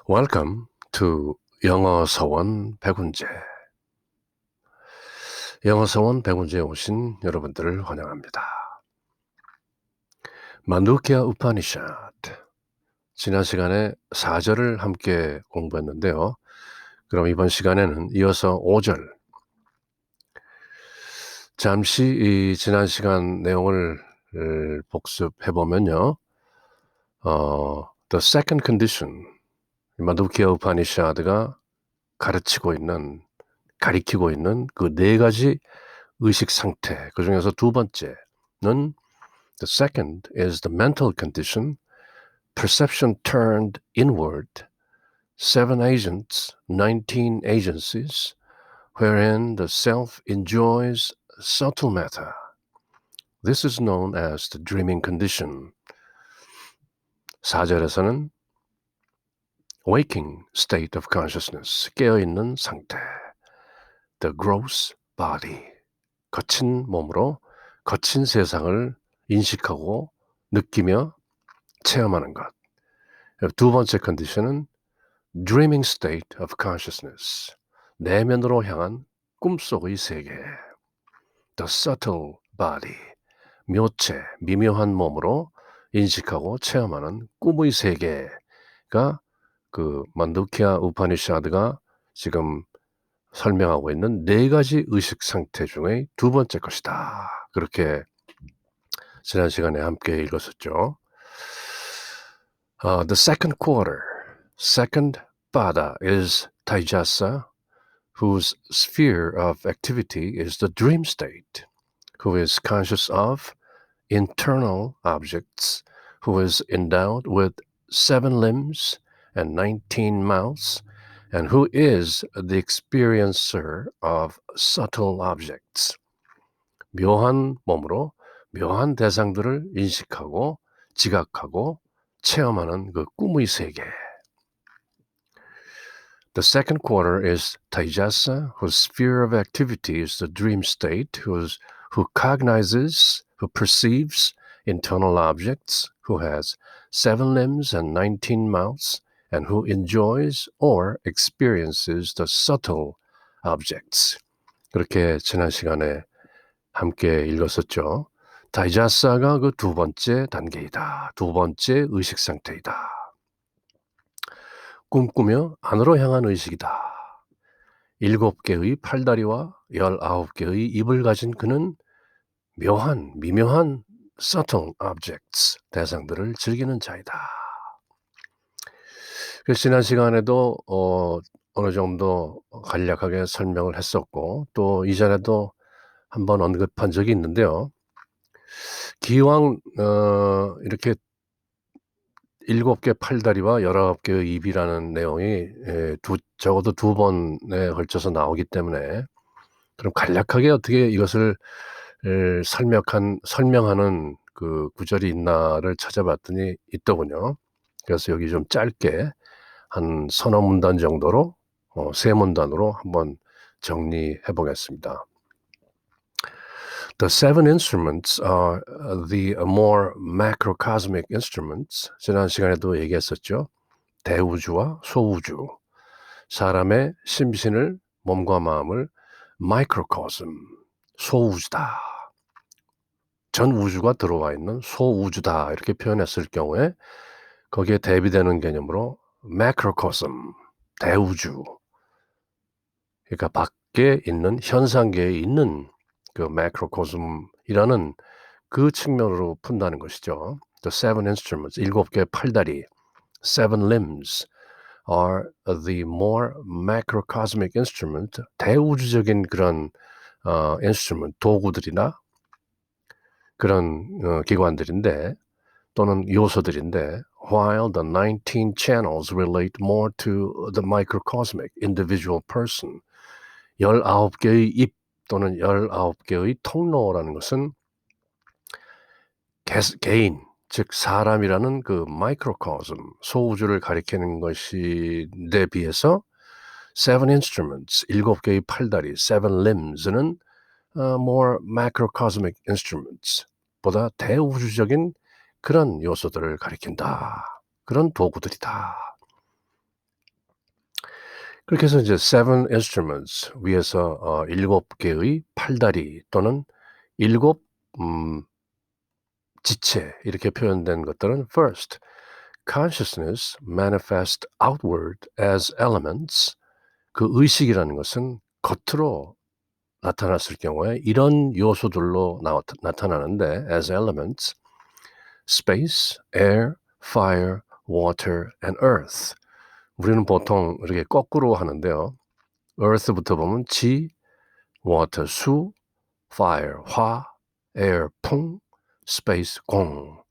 Welcome to 영어 서원 백운재. 영어 서원 백운재에 오신 여러분들을 환영합니다. 만두키아 우파니샤드. 지난 시간에 4절을 함께 공부했는데요. 그럼 이번 시간에는 이어서 5절. 잠시 이 지난 시간 내용을 복습해 보면요. The second condition. 만두키아 우파니샤드가 가리키고 있는 그 네 가지 의식 상태, 그 중에서 두 번째는 the second is the mental condition, perception turned inward, 7 agents, 19 agencies, wherein the self enjoys subtle matter. This is known as the dreaming condition. 4절에서는 waking state of consciousness, 깨어있는 상태, the gross body, 거친 몸으로 거친 세상을 인식하고 느끼며 체험하는 것. 두 번째 컨디션은 dreaming state of consciousness, 내면으로 향한 꿈속의 세계. The subtle body, 묘체, 미묘한 몸으로 인식하고 체험하는 꿈의 세계가 그 만두키아 우파니샤드가 지금 설명하고 있는 네 가지 의식 상태 중에 두 번째 것이다. 그렇게 지난 시간에 함께 읽었었죠. The second quarter, second pada is Taijasa, whose sphere of activity is the dream state, who is conscious of internal objects, who is endowed with 7 limbs and 19 mouths, and who is the experiencer of subtle objects. 묘한 몸으로 묘한 대상들을 인식하고 지각하고 체험하는 그 꿈의 세계. The second quarter is Taijasa, whose sphere of activity is the dream state, who cognizes, who perceives internal objects, who has 7 limbs and 19 mouths, and who enjoys or experiences the subtle objects. 그렇게 지난 시간에 함께 읽었었죠. 다이자사가 그 두 번째 단계이다. 두 번째 의식 상태이다. 꿈꾸며 안으로 향한 의식이다. 7개의 팔다리와 19개의 입을 가진 그는 묘한, 미묘한 subtle objects, 대상들을 즐기는 자이다. 그래서 지난 시간에도 어느 정도 간략하게 설명을 했었고 또 이전에도 한번 언급한 적이 있는데요. 기왕 이렇게 7개 팔다리와 19개의 입이라는 내용이 적어도 2번에 걸쳐서 나오기 때문에 그럼 간략하게 어떻게 이것을 설명하는 그 구절이 있나를 찾아봤더니 있더군요. 그래서 여기 좀 짧게 한 서너 문단 정도로 3문단으로 한번 정리해 보겠습니다. The 7 instruments are the more macrocosmic instruments. 지난 시간에도 얘기했었죠. 대우주와 소우주. 사람의 심신을, 몸과 마음을 microcosm, 소우주다. 전 우주가 들어와 있는 소우주다. 이렇게 표현했을 경우에 거기에 대비되는 개념으로 macrocosm, 대우주. 그러니까 밖에 있는 현상계에 있는 그 macrocosm이라는 그 측면으로 푼다는 것이죠. The 7 instruments, 7개 팔다리, 7 limbs are the more macrocosmic instrument, 대우주적인 그런 instrument, 도구들이나 그런 기관들인데 또는 요소들인데 while the 19 channels relate more to the microcosmic individual person, 19개의 입 또는 19개의 통로라는 것은 개인, 즉 사람이라는 그 마이크로코즘, 소우주를 가리키는 것인데 비해서 7 instruments, 7개의 팔다리, 7 limbs는 more macrocosmic instruments, 보다 대우주적인 그런 요소들을 가리킨다. 그런 도구들이다. 그렇게 해서 이제 seven instruments 위에서 7개의 팔다리 또는 7 지체 이렇게 표현된 것들은 first, consciousness manifest outward as elements. 그 의식이라는 것은 겉으로 나타났을 경우에 이런 요소들로 나타나는데 as elements, space, air, fire, water and earth. 우리는 보통 이렇게 거꾸로 하는데요. earth부터 보면 지, water, 수, fire, 화, air, 풍, space, 공.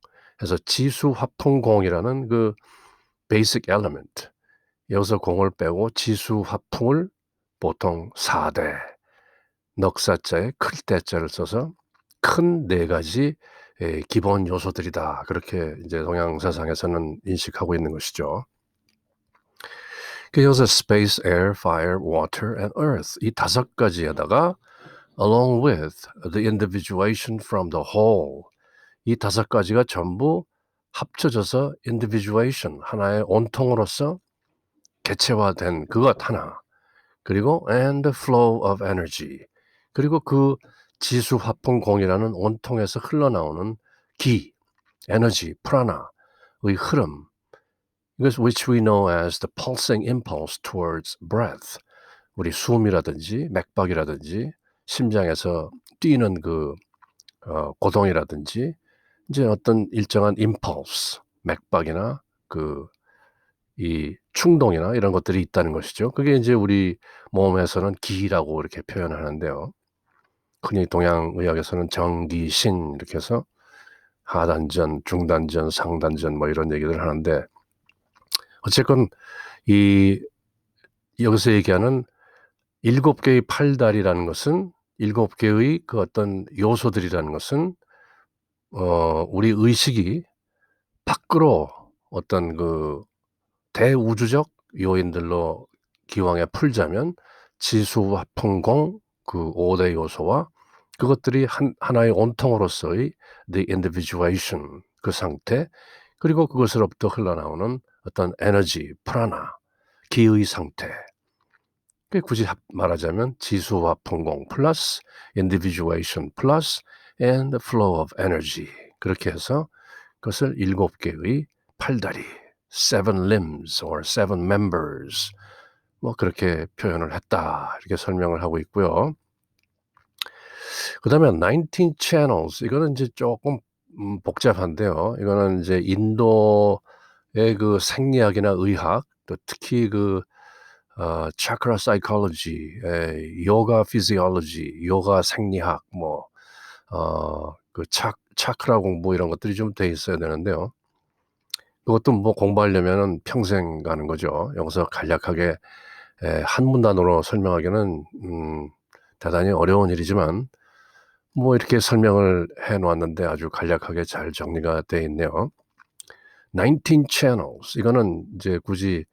해서 지수, 화풍, 공이라는 그 basic element. 여기서 공을 빼고 지수, 화풍을 보통 4대, 넉사자에 클 때자를 써서 큰 4가지 기본 요소들이다. 그렇게 이제 동양 사상에서는 인식하고 있는 것이죠. 그래서 space, air, fire, water and earth 이 5가지에다가 along with the individuation from the whole 이 5가지가 전부 합쳐져서 individuation 하나의 온통으로서 개체화된 그것 하나 그리고 and the flow of energy 그리고 그 지수 화풍 공이라는 온통에서 흘러나오는 기, 에너지, 프라나의 흐름 이것 which we know as the pulsing impulse towards breath 우리 숨이라든지 맥박이라든지 심장에서 뛰는 그 고동이라든지 이제 어떤 일정한 impulse 맥박이나 그 이 충동이나 이런 것들이 있다는 것이죠. 그게 이제 우리 몸에서는 기라고 이렇게 표현하는데요. 흔히 동양의학에서는 정기신 이렇게 해서 하단전, 중단전, 상단전 뭐 이런 얘기를 하는데 어쨌건 이 여기서 얘기하는 7개의 팔다리라는 것은 7개의 그 어떤 요소들이라는 것은 우리 의식이 밖으로 어떤 그 대우주적 요인들로 기왕에 풀자면 지수, 화풍, 공 그 5대 요소와 그것들이 하나의 온통으로서의 the individuation 그 상태 그리고 그것으로부터 흘러나오는 어떤 에너지, 프라나, 기의 상태 굳이 말하자면 지수, 화풍, 공 플러스 individuation 플러스 and the flow of energy 그렇게 해서 그것을 7개의 팔다리 seven limbs or seven members 뭐 그렇게 표현을 했다 이렇게 설명을 하고 있고요. 그다음에 19 channels 이거는 이제 조금 복잡한데요. 이거는 이제 인도의 그 생리학이나 의학 또 특히 그 chakra psychology, yoga physiology, 요가 생리학 그 차크라 공부 이런 것들이 좀 돼 있어야 되는데요. 그것도 뭐 공부하려면은 평생 가는 거죠. 여기서 간략하게 한 문단으로 설명하기는 대단히 어려운 일이지만 뭐 이렇게 설명을 해 놓았는데 아주 간략하게 잘 정리가 돼 있네요. 19 channels 이거는 이제 굳이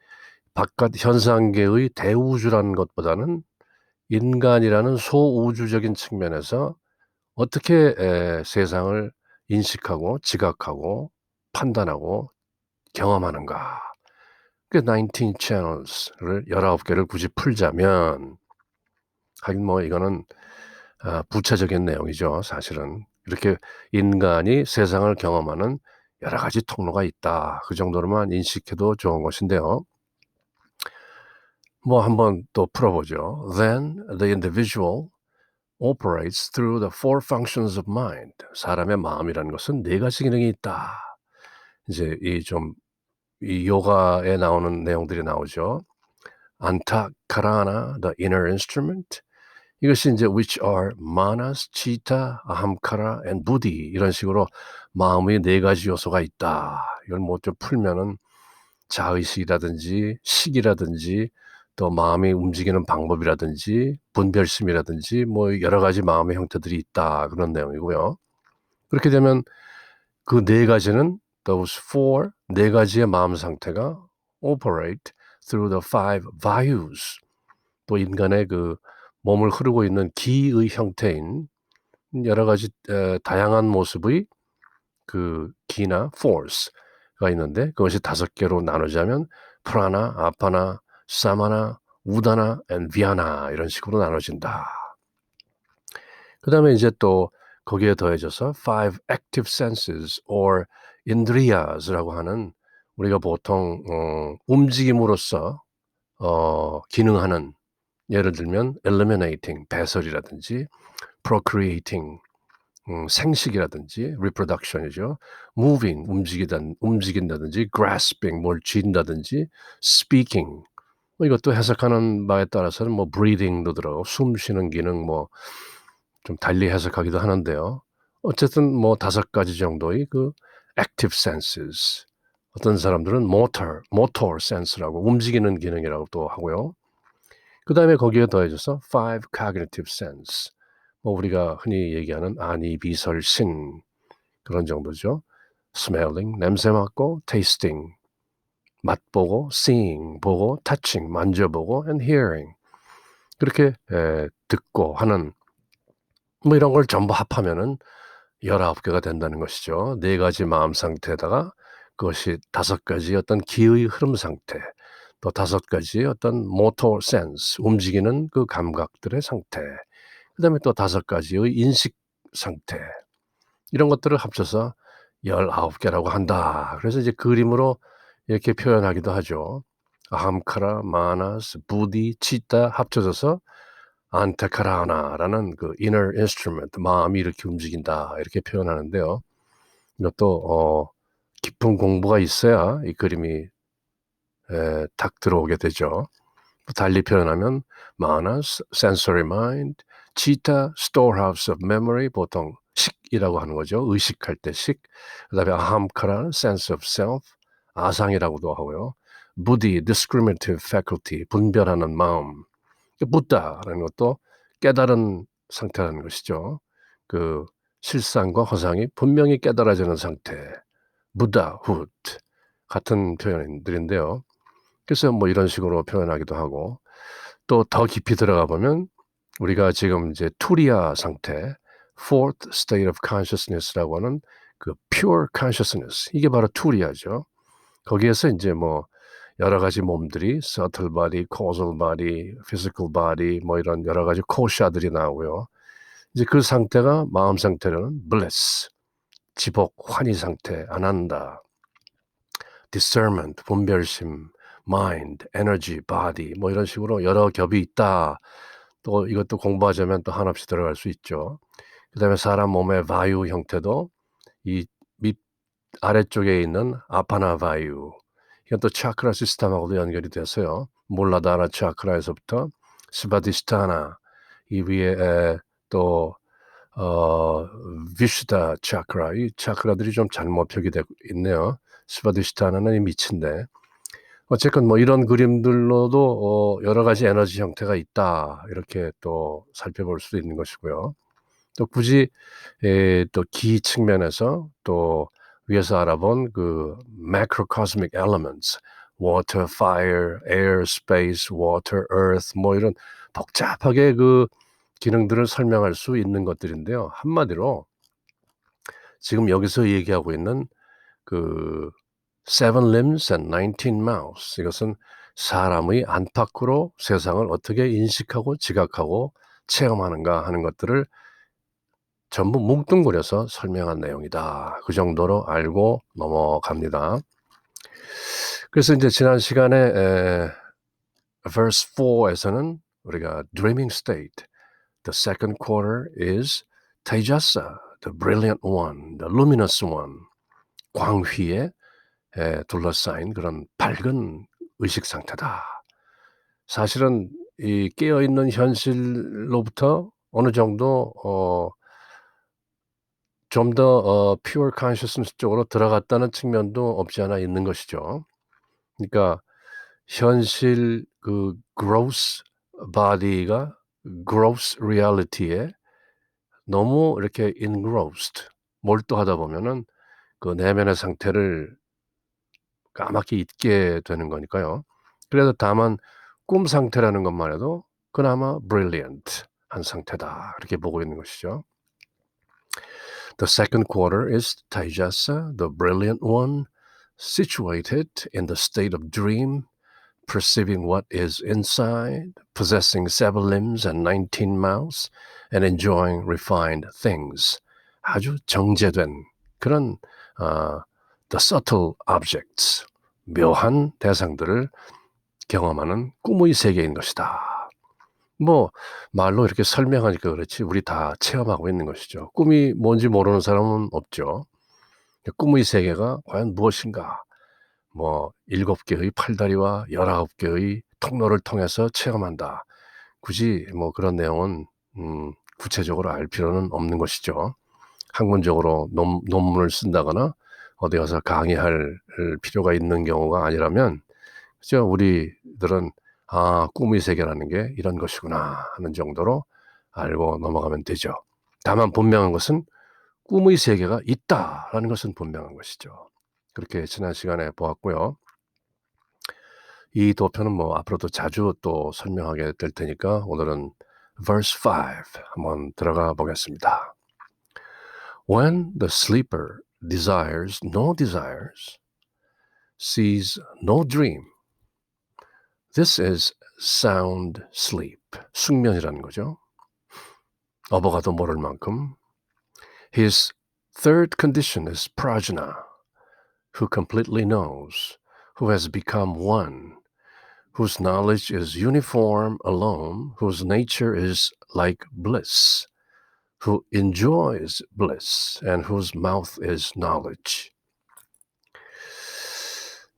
바깥 현상계의 대우주라는 것보다는 인간이라는 소우주적인 측면에서 어떻게 세상을 인식하고 지각하고 판단하고 경험하는가. 그 19 channels를 19개를 굳이 풀자면 하긴 뭐 이거는 부차적인 내용이죠. 사실은. 이렇게 인간이 세상을 경험하는 여러 가지 통로가 있다. 그 정도로만 인식해도 좋은 것인데요. 뭐 한번 또 풀어보죠. Then the individual operates through the four functions of mind. 사람의 마음이라는 것은 4가지 기능이 있다. 이제 이 요가에 나오는 내용들이 나오죠. 안타카라나, the inner instrument. 이것이 이제 which are manas, chitta, ahamkara and buddhi 이런 식으로 마음의 4가지 요소가 있다. 이걸 뭐 좀 풀면은 자의식이라든지 식이라든지 또 마음이 움직이는 방법이라든지 분별심이라든지 뭐 여러 가지 마음의 형태들이 있다. 그런 내용이고요. 그렇게 되면 그 4가지는 those four 4가지의 마음 상태가 operate through the five vayus 또 인간의 그 몸을 흐르고 있는 기의 형태인 여러 가지 다양한 모습의 그 기나 force가 있는데 그것이 5개로 나누자면 프라나, 아파나, 사마나, 우다나 and 비아나 이런 식으로 나눠진다. 그 다음에 이제 또 거기에 더해져서 five active senses or indriyas라고 하는 우리가 보통 움직임으로써 기능하는 예를 들면 eliminating 배설이라든지 procreating 생식이라든지 reproduction이죠. moving 움직인다든지 grasping 뭘 쥔다든지 speaking 뭐 이것도 해석하는 바에 따라서는 뭐 breathing도 들어가고 숨 쉬는 기능 뭐 좀 달리 해석하기도 하는데요. 어쨌든 뭐 5가지 정도의 그 active senses 어떤 사람들은 motor sense라고 움직이는 기능이라고 또 하고요. 그다음에 거기에 더해져서 five cognitive sense 뭐 우리가 흔히 얘기하는 아니, 비설, 신 그런 정도죠. smelling 냄새 맡고 tasting 맛보고 seeing 보고 touching 만져보고 and hearing 그렇게 듣고 하는 뭐 이런 걸 전부 합하면은 19개가 된다는 것이죠. 4가지 마음 상태에다가 그것이 5가지 어떤 기의 흐름 상태 또 5가지 어떤 motor sense 움직이는 그 감각들의 상태 그다음에 또 5가지의 인식 상태 이런 것들을 합쳐서 19개라고 한다. 그래서 이제 그림으로 이렇게 표현하기도 하죠. 아함카라, 마나스, 부디, 치타 합쳐져서 안타카라나라는 그 inner instrument, 마음이 이렇게 움직인다 이렇게 표현하는데요. 이것도 깊은 공부가 있어야 이 그림이 딱 들어오게 되죠. 달리 표현하면 마나스, sensory mind, 치타, storehouse of memory, 보통 식이라고 하는 거죠. 의식할 때 식. 그 다음에 아함카라, sense of self, 아상이라고도 하고요. 부디, discriminative faculty, 분별하는 마음. 붓다라는 것도 깨달은 상태라는 것이죠. 그 실상과 허상이 분명히 깨달아지는 상태. 부다훗 같은 표현들인데요. 그래서 뭐 이런 식으로 표현하기도 하고 또 더 깊이 들어가 보면 우리가 지금 이제 투리아 상태, fourth state of consciousness라고 하는 그 pure consciousness 이게 바로 투리아죠. 거기에서 이제 뭐 여러 가지 몸들이 subtle body, causal body, physical body 뭐 이런 여러 가지 코샤들이 나오고요. 이제 그 상태가 마음 상태로는 bliss, 지복, 환희 상태, 아난다, discernment, 분별심, mind, energy, body 뭐 이런 식으로 여러 겹이 있다. 또 이것도 공부하자면 또 한없이 들어갈 수 있죠. 그다음에 사람 몸의 바유 형태도 이 밑 아래쪽에 있는 아파나 바유 이건 또 차크라 시스템하고도 연결이 돼서요. 몰라다라 차크라에서부터 스바디스타나 이 위에 또 비슈다 차크라 이 차크라들이 좀 잘못 표기되고 있네요. 스바디스타나는 이 밑인데 어쨌건 뭐 이런 그림들로도 여러 가지 에너지 형태가 있다 이렇게 또 살펴볼 수도 있는 것이고요. 또 굳이 또 기 측면에서 또 위에서 알아본 그 macrocosmic elements, water, fire, air, space, water, earth 뭐 이런 복잡하게 그 기능들을 설명할 수 있는 것들인데요. 한마디로 지금 여기서 얘기하고 있는 그 Seven limbs and 19 mouths 이것은 사람의 안팎으로 세상을 어떻게 인식하고 지각하고 체험하는가 하는 것들을 전부 뭉뚱그려서 설명한 내용이다. 그 정도로 알고 넘어갑니다. 그래서 이제 지난 시간에 verse 4에서는 우리가 dreaming state, the second quarter is Taijasa, the brilliant one, the luminous one, 광휘에 둘러싸인 그런 밝은 의식 상태다. 사실은 이 깨어있는 현실로부터 어느 정도 좀 더 pure consciousness 쪽으로 들어갔다는 측면도 없지 않아 있는 것이죠. 그러니까 현실 그 gross body가 gross reality에 너무 이렇게 engrossed 몰두하다 보면은 그 내면의 상태를 까맣게 잊게 되는 거니까요. 그래서 다만 꿈 상태라는 것만 해도 그나마 brilliant한 상태다. 이렇게 보고 있는 것이죠. The second quarter is Taijasa, the brilliant one, situated in the state of dream, perceiving what is inside, possessing 7 limbs and 19 mouths, and enjoying refined things. 아주 정제된 그런 the subtle objects, 묘한 대상들을 경험하는 꿈의 세계인 것이다. 뭐 말로 이렇게 설명하니까 그렇지 우리 다 체험하고 있는 것이죠. 꿈이 뭔지 모르는 사람은 없죠. 꿈의 세계가 과연 무엇인가? 뭐 7개의 팔다리와 19개의 통로를 통해서 체험한다. 굳이 뭐 그런 내용은 구체적으로 알 필요는 없는 것이죠. 학문적으로 논문을 쓴다거나 어디 가서 강의할 필요가 있는 경우가 아니라면 그죠? 우리들은 꿈의 세계라는 게 이런 것이구나 하는 정도로 알고 넘어가면 되죠. 다만 분명한 것은 꿈의 세계가 있다라는 것은 분명한 것이죠. 그렇게 지난 시간에 보았고요. 이 도표는 뭐 앞으로도 자주 또 설명하게 될 테니까 오늘은 verse 5 한번 들어가 보겠습니다. When the sleeper desires no desires, sees no dream, this is sound sleep. 숙면이라는 거죠. 어버가도 모를 만큼. His third condition is prajna, who completely knows, who has become one, whose knowledge is uniform alone, whose nature is like bliss, who enjoys bliss, and whose mouth is knowledge.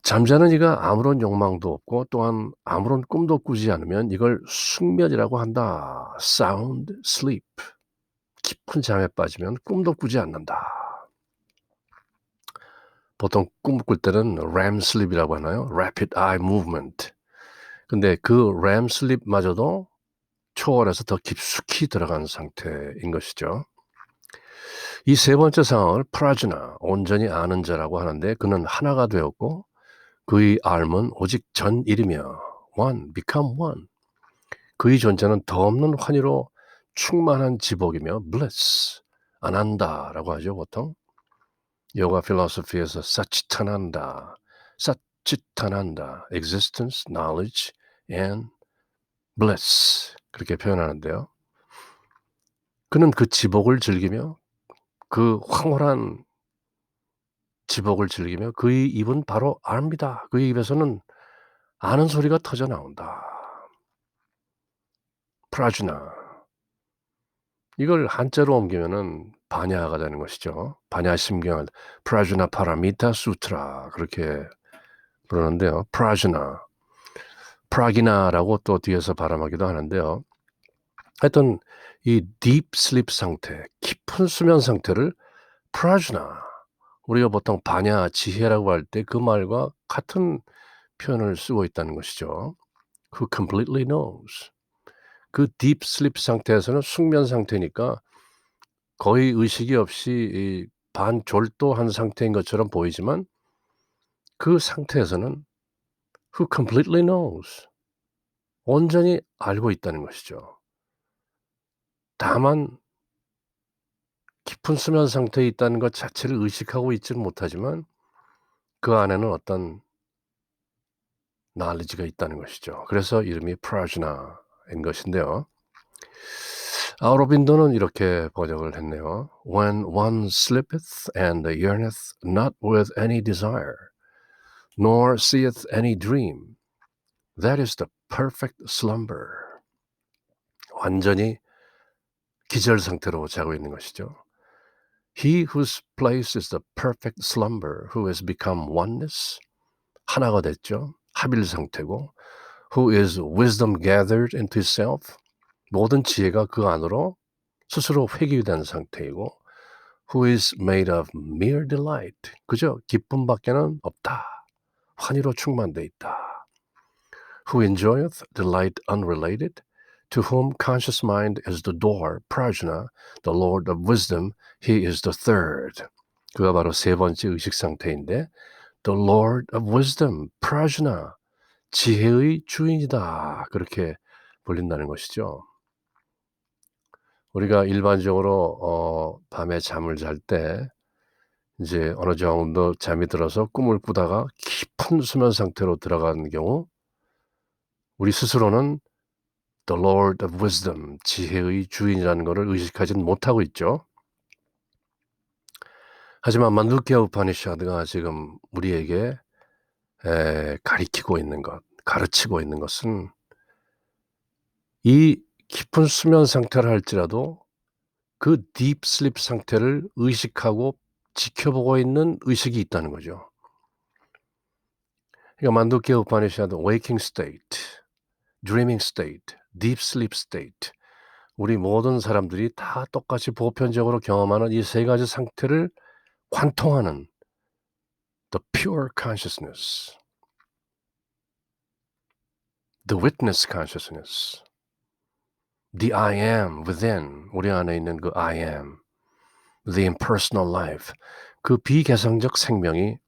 잠자는 이가 아무런 욕망도 없고 또한 아무런 꿈도 꾸지 않으면 이걸 숙면이라고 한다. Sound sleep. 깊은 잠에 빠지면 꿈도 꾸지 않는다. 보통 꿈 꿀 때는 REM sleep이라고 하나요? Rapid Eye Movement. 근데 그 REM sleep마저도 초월해서 더 깊숙이 들어간 상태인 것이죠. 이 세 번째 상황을 프라즈나, 온전히 아는 자라고 하는데 그는 하나가 되었고 그의 알은 오직 전일이며 one, become one. 그의 존재는 더없는 환희로 충만한 지복이며 bliss, 안한다라고 하죠 보통. 요가 필로소피에서 사치타난다, 사치타난다, existence, knowledge, and bliss 그렇게 표현하는데요. 그는 그 지복을 즐기며 그 황홀한 지복을 즐기며 그의 입은 바로 압니다. 그의 입에서는 아는 소리가 터져 나온다. 프라주나. 이걸 한자로 옮기면은 반야가 되는 것이죠. 반야심경을 프라주나 파라미타 수트라 그렇게 부르는데요. 프라주나, 프라기나라고 또 뒤에서 발음하기도 하는데요. 하여튼 이 deep sleep 상태, 깊은 수면 상태를 프라주나, 우리가 보통 반야, 지혜라고 할 때 그 말과 같은 표현을 쓰고 있다는 것이죠. Who completely knows. 그 deep sleep 상태에서는 숙면 상태니까 거의 의식이 없이 이 반졸도한 상태인 것처럼 보이지만 그 상태에서는 who completely knows. 온전히 알고 있다는 것이죠. 다만 깊은 수면 상태에 있다는 것 자체를 의식하고 있지는 못하지만 그 안에는 어떤 knowledge가 있다는 것이죠. 그래서 이름이 prajna인 것인데요. 아우로빈도는 이렇게 번역을 했네요. When one sleepeth and yearneth not with any desire, nor seeth any dream, that is the perfect slumber. 완전히 기절 상태로 자고 있는 것이죠. He whose place is the perfect slumber, who has become oneness, 하나가 됐죠. 합일 상태고, who is wisdom gathered into himself, 모든 지혜가 그 안으로 스스로 회귀된 상태이고, who is made of mere delight, 그저 기쁨밖에는 없다. 환희로 충만돼 있다. Who enjoyeth delight unrelated, to whom conscious mind is the door, prajna, the Lord of wisdom, he is the third. 그가 바로 세 번째 의식 상태인데 the Lord of wisdom, prajna, 지혜의 주인이다. 그렇게 불린다는 것이죠. 우리가 일반적으로 밤에 잠을 잘 때 이제 어느 정도 잠이 들어서 꿈을 꾸다가 깊은 수면 상태로 들어가는 경우 우리 스스로는 The Lord of Wisdom, 지혜의 주인이라는 것을 의식하지는 못하고 있죠. 하지만 만두키아 우파니샤드가 지금 우리에게 가리키고 있는 것, 가르치고 있는 것은 이 깊은 수면 상태를 할지라도 그 딥 슬립 상태를 의식하고 지켜보고 있는 의식이 있다는 거죠. 그러니까 만두키아 우파니샤드 waking state, dreaming state, deep sleep state, 우리 모든 사람들이 다 똑같이 보편적으로 경험하는 이 세 가지 상태를 관통하는 the pure consciousness, the witness consciousness, the I am within, 우리 안에 있는 그 I am, the impersonal life, 그 비개성적 생명이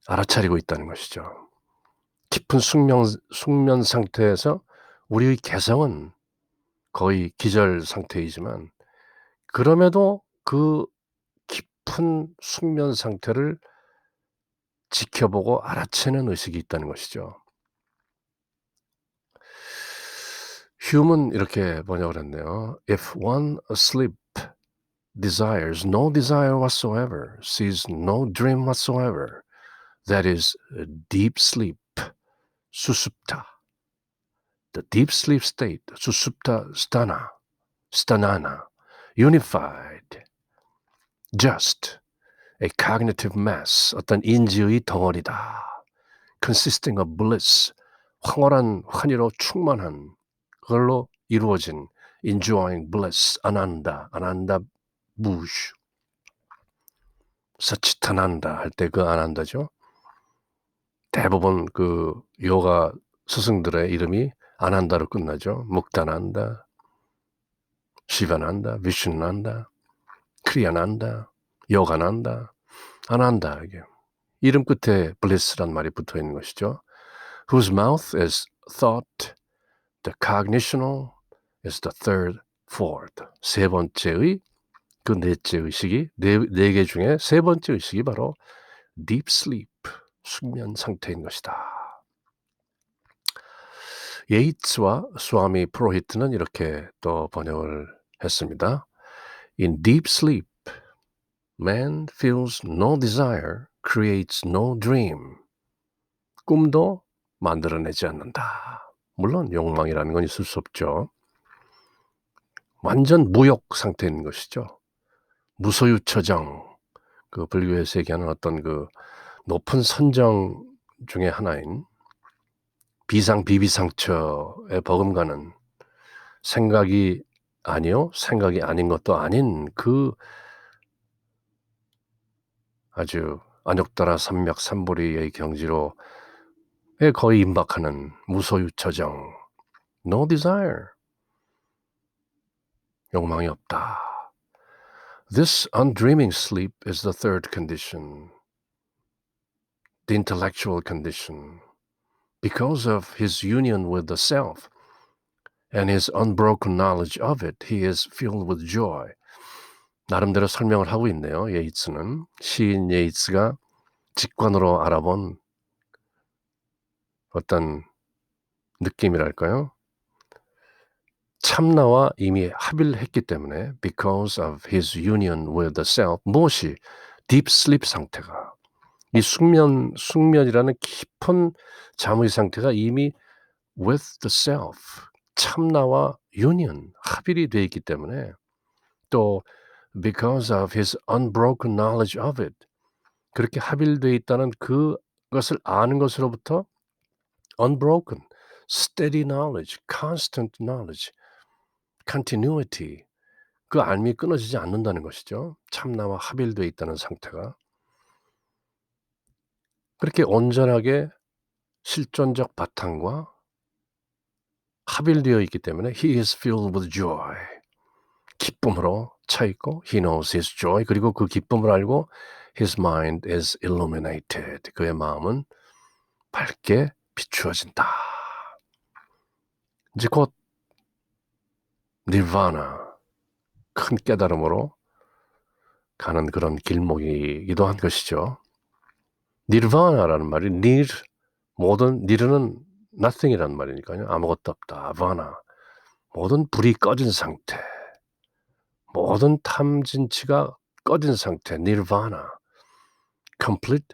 알아차리고 있다는 것이죠. 깊은 숙면 상태에서 우리의 개성은 거의 기절 상태이지만 그럼에도 그 깊은 숙면 상태를 지켜보고 알아채는 의식이 있다는 것이죠. 휴먼 이렇게 번역을 했네요. If one asleep desires no desire whatsoever, sees no dream whatsoever, that is deep sleep, susupta. The deep sleep state, susupta stanana, unified, just, a cognitive mass, 어떤 인지의 덩어리다. consisting of bliss, 황홀한 환희로 충만한 그걸로 이루어진 enjoying bliss, 아난다 무슈, 사치타난다 할 때 그 아난다죠. 대부분 그 요가 스승들의 이름이 아난다로 끝나죠. 묵다난다, 시바난다, 비슈난다, 크리아난다, 요가난다, 아난다 이게 이름 끝에 bliss란 말이 붙어 있는 것이죠. Whose mouth is thought, the cognitional is the third, fourth. 세 번째의 그 넷째 의식이 네 개 중에 세 번째 의식이 바로 deep sleep, 숙면 상태인 것이다. 예이츠와 스와미 프로히트는 이렇게 또 번역을 했습니다. In deep sleep, man feels no desire, creates no dream. 꿈도 만들어내지 않는다. 물론 욕망이라는 건 있을 수 없죠. 완전 무욕 상태에 있는 것이죠. 무소유처정, 그 불교에서 얘기하는 어떤 그 높은 선정 중에 하나인 비상비비상처에 버금가는 생각이 아니요, 생각이 아닌 것도 아닌 그 아주 안욕따라 삼맥 삼보리의 경지로에 거의 임박하는 무소유처정, no desire, 욕망이 없다. This undreaming sleep is the third condition, the intellectual condition. Because of his union with the self and his unbroken knowledge of it, he is filled with joy. 나름대로 설명을 하고 있네요. 예이츠는. 시인 예이츠가 직관으로 알아본 어떤 느낌이랄까요? 참나와 이미 합의를 했기 때문에 because of his union with the self, 무엇이 deep sleep 상태가 이 숙면이라는 깊은 잠의 상태가 이미 with the self, 참나와 union, 합일이 되어 있기 때문에 또 because of his unbroken knowledge of it, 그렇게 합일되어 있다는 그것을 아는 것으로부터 unbroken, steady knowledge, constant knowledge, continuity, 그 알미 끊어지지 않는다는 것이죠. 참나와 합일되어 있다는 상태가. 그렇게 온전하게 실존적 바탕과 합일되어 있기 때문에 he is filled with joy. 기쁨으로 차 있고 he knows his joy. 그리고 그 기쁨을 알고 his mind is illuminated. 그의 마음은 밝게 비추어진다. 이제 곧 니르바나, 큰 깨달음으로 가는 그런 길목이기도 한 것이죠. 니르바나라는 말이 니르는 nothing이란 말이니까요. 아무것도 없다. Nirvana. 모든 불이 꺼진 상태. 모든 탐진치가 꺼진 상태. Nirvana. Complete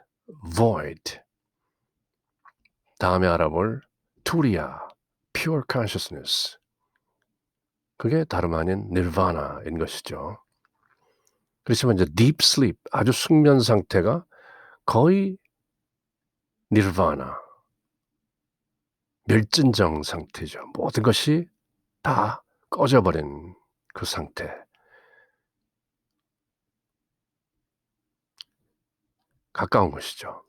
void. 다음에 알아볼 Turiya. Pure consciousness. 그게 다름 아닌 Nirvana인 것이죠. 그렇지만 이제 deep sleep, 아주 숙면 상태가 거의 Nirvana. 멸진정 상태죠. 모든 것이 다 꺼져버린 그 상태. 가까운 것이죠.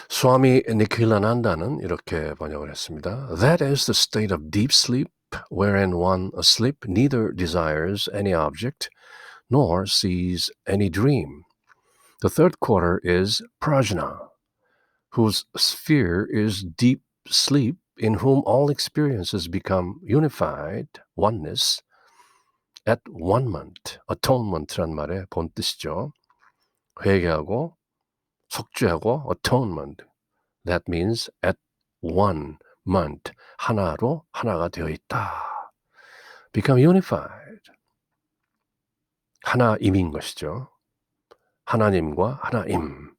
스와미 니킬라난다는 이렇게 번역을 했습니다. That is the state of deep sleep wherein one asleep neither desires any object nor sees any dream. The third quarter is prajna, whose sphere is deep sleep in whom all experiences become unified, oneness, at one month. atonement란 말의 본 뜻이죠. 회개하고 속죄하고 atonement. That means at one month. 하나로 하나가 되어 있다. Become unified. 하나임인 것이죠. 하나님과 하나임.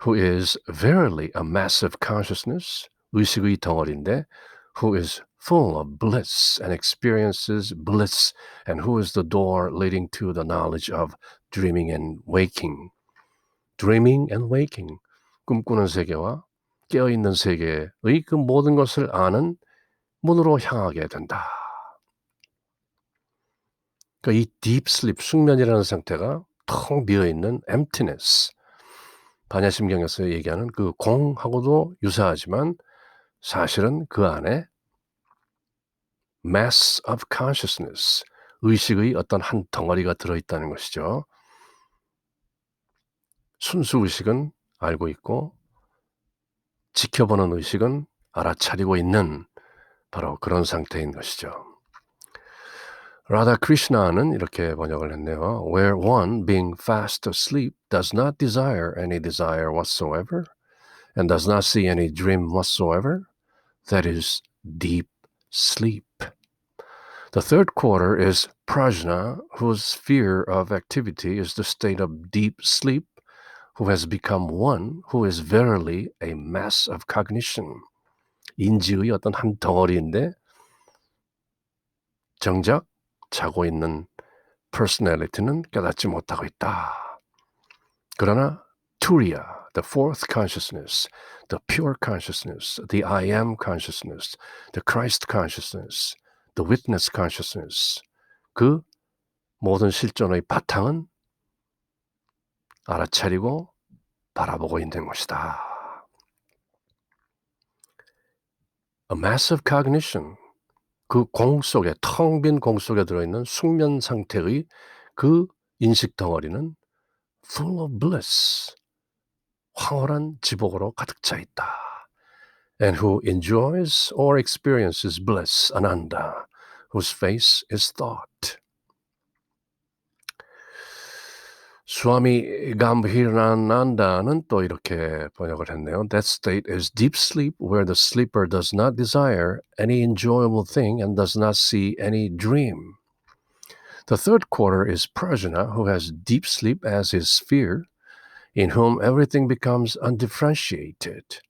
Who is verily a massive consciousness. 의식의 덩어리인데 who is full of bliss and experiences bliss and who is the door leading to the knowledge of dreaming and waking. Dreaming and waking. 꿈꾸는 세계와 깨어있는 세계의 그 모든 것을 아는 문으로 향하게 된다. 그러니까 이 deep sleep, 숙면이라는 상태가 텅 비어있는 emptiness, 반야심경에서 얘기하는 그 공하고도 유사하지만 사실은 그 안에 mass of consciousness, 의식의 어떤 한 덩어리가 들어있다는 것이죠. 순수 의식은 알고 있고 지켜보는 의식은 알아차리고 있는 바로 그런 상태인 것이죠. 라다 크리슈나는 이렇게 번역을 했네요. Where one being fast asleep does not desire any desire whatsoever and does not see any dream whatsoever, that is deep sleep. The third quarter is prajna, whose sphere of activity is the state of deep sleep, who has become one, who is verily a mass of cognition. 인지의 어떤 한 덩어리인데 정작 자고 있는 personality는 깨닫지 못하고 있다. 그러나 Turiya, the fourth consciousness, the pure consciousness, the I am consciousness, the Christ consciousness, the witness consciousness, 그 모든 실존의 바탕은 알아차리고 바라보고 있는 것이다. A massive cognition, 그 공 속에, 텅 빈 공 속에 들어있는 숙면 상태의 그 인식 덩어리는 full of bliss, 황홀한 지복으로 가득 차 있다. And who enjoys or experiences bliss, ananda, whose face is thought. 스와미 감히라난다는 또 이렇게 번역을 했네요. That state is deep sleep where the sleeper does not desire any enjoyable thing and does not see any dream. The third quarter is prajna, who has deep sleep as his sphere, in whom everything becomes undifferentiated,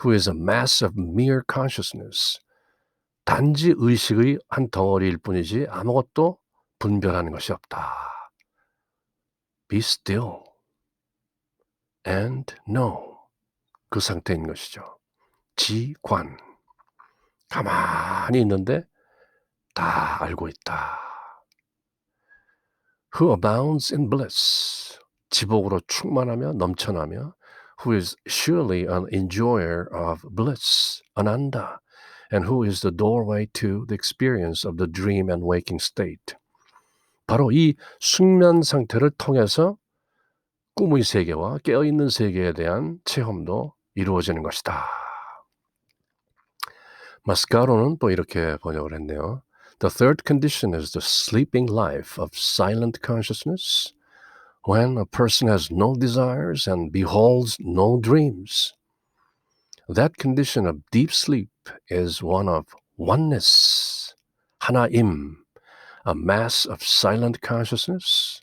who is a mass of mere consciousness. 단지 의식의 한 덩어리일 뿐이지 아무것도 분별하는 것이 없다. Be still and know. 그 상태인 것이죠. 지관. 가만히 있는데 다 알고 있다. Who abounds in bliss. 지복으로 충만하며 넘쳐나며 who is surely an enjoyer of bliss, ananda, and who is the doorway to the experience of the dream and waking state. 바로 이 숙면 상태를 통해서 꿈의 세계와 깨어있는 세계에 대한 체험도 이루어지는 것이다. 마스카로는 또 이렇게 번역을 했네요. The third condition is the sleeping life of silent consciousness, when a person has no desires and beholds no dreams. That condition of deep sleep is one of oneness, 하나임, a mass of silent consciousness,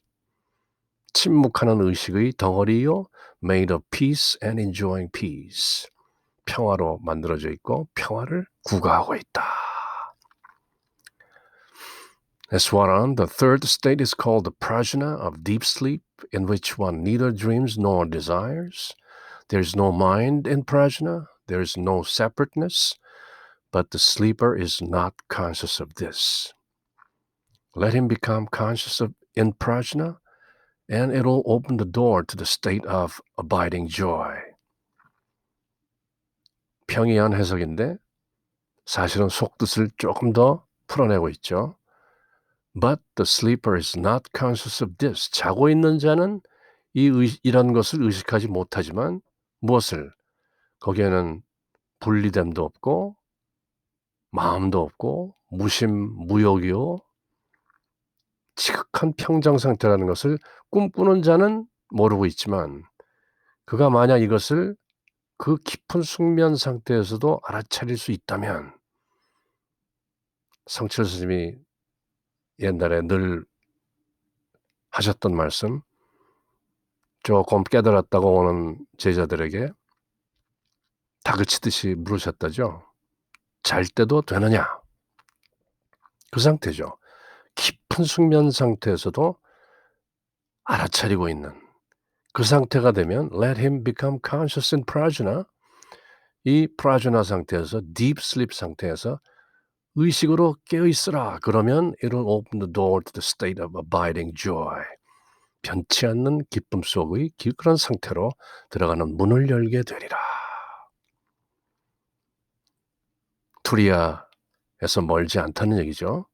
침묵하는 의식의 덩어리요, made of peace and enjoying peace. 평화로 만들어져 있고 평화를 구가하고 있다. Eswaran, the third state is called the prajna of deep sleep, in which one neither dreams nor desires. There is no mind in prajna, there is no separateness, but the sleeper is not conscious of this. Let him become conscious of in prajna, and it will open the door to the state of abiding joy. 평이한 해석인데 사실은 속뜻을 조금 더 풀어내고 있죠. But the sleeper is not conscious of this. 자고 있는 자는 이런 것을 의식하지 못하지만 무엇을? 거기에는 분리됨도 없고 마음도 없고 무심무욕이요. 지극한 평정 상태라는 것을 꿈꾸는 자는 모르고 있지만 그가 만약 이것을 그 깊은 숙면 상태에서도 알아차릴 수 있다면 성철 스님이 옛날에 늘 하셨던 말씀, 조금 깨달았다고 오는 제자들에게 다그치듯이 물으셨다죠. 잘 때도 되느냐? 그 상태죠. 깊은 숙면 상태에서도 알아차리고 있는 그 상태가 되면 let him become conscious in prajna. 이 prajna 상태에서 deep sleep 상태에서 의식으로 깨어있으라. 그러면 it will open the door to the state of abiding joy. 변치 않는 기쁨 속의 그런 상태로 들어가는 문을 열게 되리라. 투리아에서 멀지 않다는 얘기죠.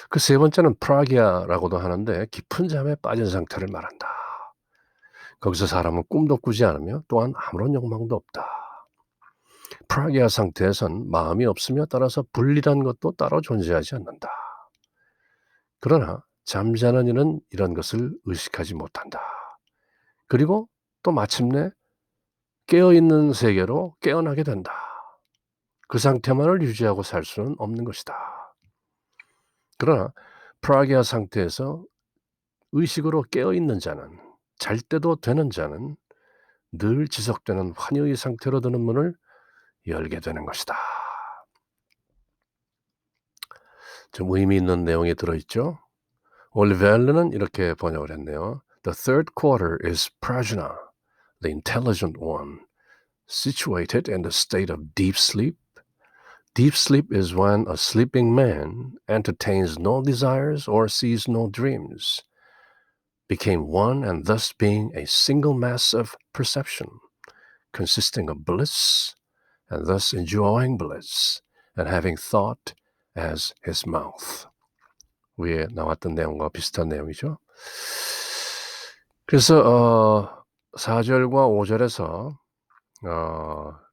그 세 번째는 프라기아라고도 하는데 깊은 잠에 빠진 상태를 말한다. 거기서 사람은 꿈도 꾸지 않으며 또한 아무런 욕망도 없다. 프라기아 상태에선 마음이 없으며 따라서 분리란 것도 따로 존재하지 않는다. 그러나 잠자는 이는 이런 것을 의식하지 못한다. 그리고 또 마침내 깨어있는 세계로 깨어나게 된다. 그 상태만을 유지하고 살 수는 없는 것이다. 그러나 프라기아 상태에서 의식으로 깨어있는 자는, 잘 때도 되는 자는 늘 지속되는 환희의 상태로 드는 문을 열게 되는 것이다. 좀 의미 있는 내용이 들어있죠. 올리벨르는 이렇게 번역을 했네요. The third quarter is prajna, the intelligent one, situated in the state of deep sleep. Deep sleep is when a sleeping man entertains no desires or sees no dreams, became one and thus being a single mass of perception, consisting of bliss, and thus enjoying bliss, and having thought as his mouth. 위에 나왔던 내용과 비슷한 내용이죠. 그래서 4절과 5절에서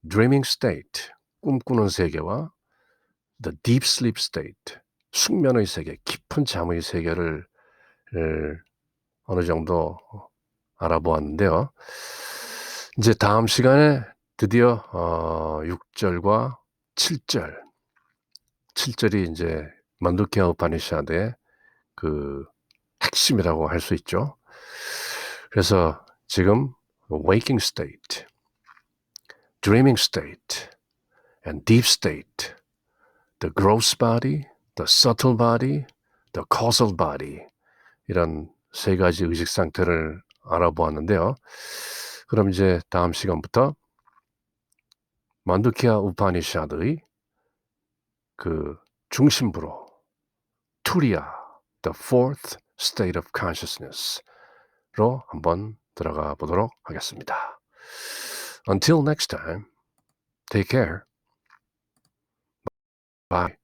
dreaming state, 꿈꾸는 세계와 the deep sleep state, 숙면의 세계, 깊은 잠의 세계를 어느 정도 알아보았는데요. 이제 다음 시간에 드디어 6절과 7절, 7절이 이제 만두키아 우파니샤드의 그 핵심이라고 할 수 있죠. 그래서 지금 waking state, dreaming state, and deep state, the gross body, the subtle body, the causal body, 이런 세 가지 의식 상태를 알아보았는데요. 그럼 이제 다음 시간부터 만두키아 우파니샤드의 그 중심부로 투리아, the fourth state of consciousness로 한번 들어가 보도록 하겠습니다. Until next time, take care. Bye.